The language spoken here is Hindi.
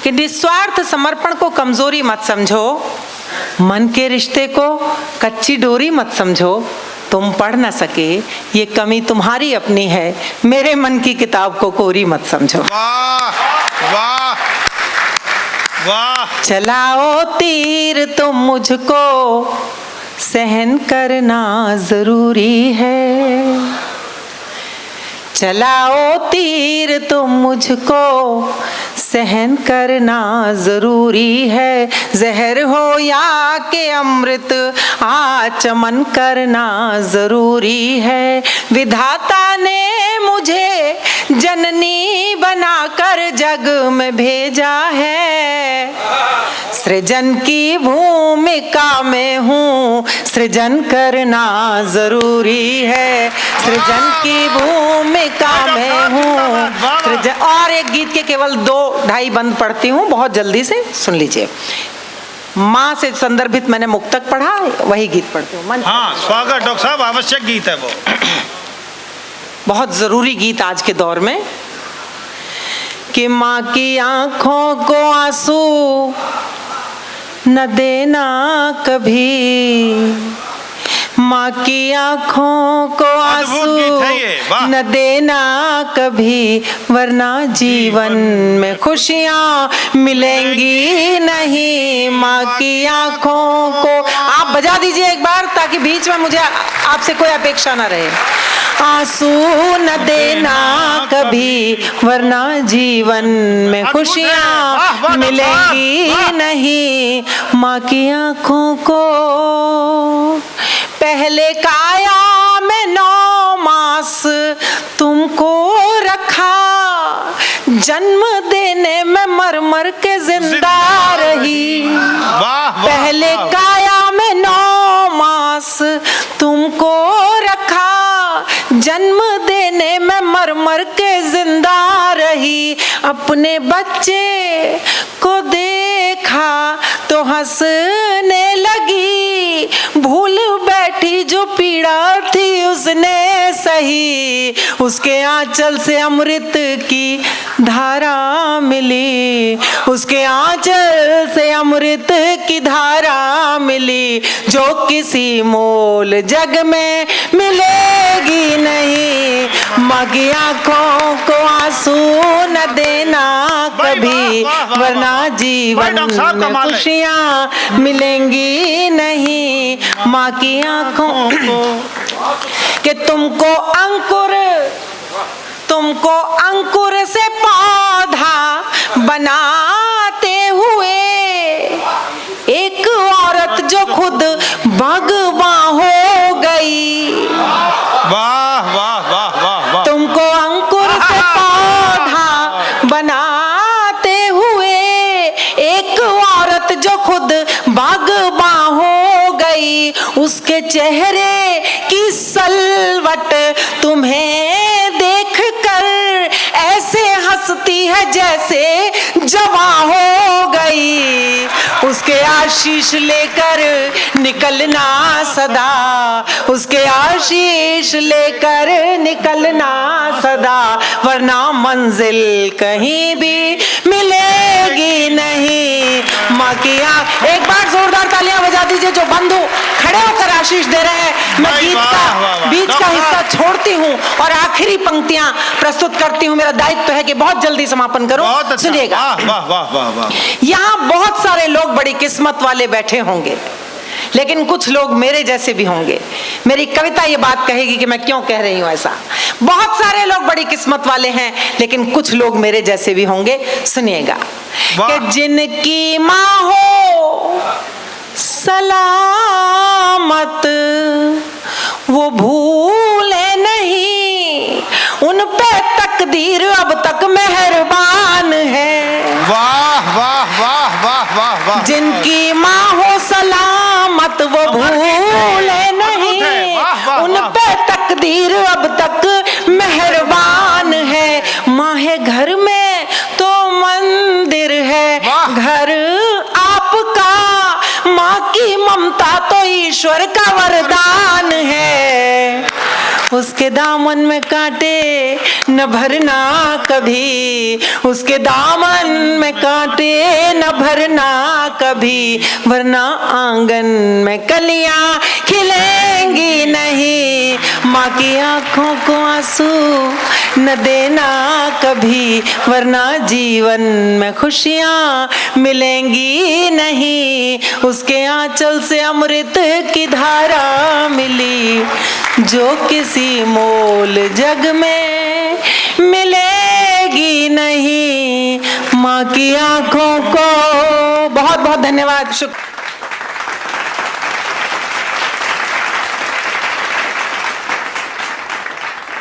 कि निस्वार्थ समर्पण को कमजोरी मत समझो, मन के रिश्ते को कच्ची डोरी मत समझो। तुम पढ़ न सके ये कमी तुम्हारी अपनी है, मेरे मन की किताब को कोरी मत समझो। वाह वाह वाह। चलाओ तीर तुम मुझको सहन करना जरूरी है, चलाओ तीर तुम मुझको सहन करना जरूरी है। जहर हो या के अमृत आचमन करना जरूरी है। विधाता ने मुझे जननी बनाकर जग में भेजा है, सृजन की भूमिका में हूँ, सृजन करना जरूरी है। सृजन की भूमिका में हूँ सृजन। और एक गीत के केवल 2-2.5 बंद पढ़ती हूँ, बहुत जल्दी से सुन लीजिए। माँ से संदर्भित मैंने मुक्तक पढ़ा, वही गीत पढ़ती हूँ। हाँ स्वागत डॉक्टर साहब, आवश्यक गीत है वो, बहुत जरूरी गीत आज के दौर में। कि माँ की आंखों को आंसू न देना कभी, माँ की आंखों को आंसू न देना कभी, वरना जीवन में खुशियाँ मिलेंगी नहीं। माँ की आंखों को आप बजा दीजिए एक बार, ताकि बीच में मुझे आपसे कोई अपेक्षा ना रहे। आंसू न देना कभी, वरना जीवन में खुशियाँ मिलेंगी नहीं। माँ की आंखों को पहले काया में 9 मास तुमको रखा, जन्म देने में मर मर के जिंदा रही। पहले काया में 9 मास तुमको रखा, जन्म देने में मर मर के जिंदा रही। अपने बच्चे को देखा तो हंसने लगी, भूल बैठी जो पीड़ा थी उसने सही। उसके आंचल से अमृत की धारा मिली, उसके आंचल से अमृत की धारा मिली, जो किसी मोल जग में मिलेगी नहीं। माँ की आंखों को आंसू न देना कभी, वरना जीवन में खुशियाँ मिलेंगी नहीं। माँ की आंखों कि तुमको अंकुर से पौधा बनाते हुए, एक औरत जो खुद भगवान हो गई। वाह वाह वाह वाह वाह। तुमको अंकुर से पौधा बनाते हुए, एक औरत जो खुद भगवान हो गई। उसके चेहरे की सलवट तुम्हें देख कर ऐसे हंसती है जैसे जवां हो गई। उसके आशीष लेकर निकलना सदा, उसके आशीष लेकर निकलना सदा, वरना मंजिल कहीं भी मिलेगी नहीं। माँ की एक बार जोरदार तालियां बजा दीजिए जो बंधु खड़े होकर आशीष दे रहे हैं। मैं गीत का बीच का हिस्सा छोड़ती हूँ और आखिरी पंक्तियां प्रस्तुत करती हूँ। मेरा दायित्व है कि बहुत जल्दी समापन करूं। सुनिएगा, यहाँ बहुत सारे लोग बड़ी किस्मत वाले बैठे होंगे, लेकिन कुछ लोग मेरे जैसे भी होंगे। मेरी कविता ये बात कहेगी कि मैं क्यों कह रही हूँ ऐसा। बहुत सारे लोग बड़ी किस्मत वाले हैं, लेकिन कुछ लोग मेरे जैसे भी होंगे। सुनिएगा कि जिनकी माँ हो सलामत वो भूले नहीं, उन पे तकदीर अब तक मेहरबान है। वाह वाह वाह वाह वाह वाह। जिनकी माँ हो सलामत वो भूले नहीं, उन पे तकदीर अब तक मेहरबान है। माँ है घर में तो मंदिर है घर आपका, माँ की ममता तो ईश्वर का वरदान है। उसके दामन में कांटे न भरना कभी, उसके दामन में कांटे न भरना कभी, वरना आंगन में कलियां खिलेंगी नहीं। माँ की आंखों को आंसू न देना कभी, वरना जीवन में खुशियां मिलेंगी नहीं। उसके आंचल से अमृत की धारा मिली, जो किसी मोल जग में मिलेगी नहीं। माँ की आंखों को बहुत बहुत धन्यवाद, शुक्रिया।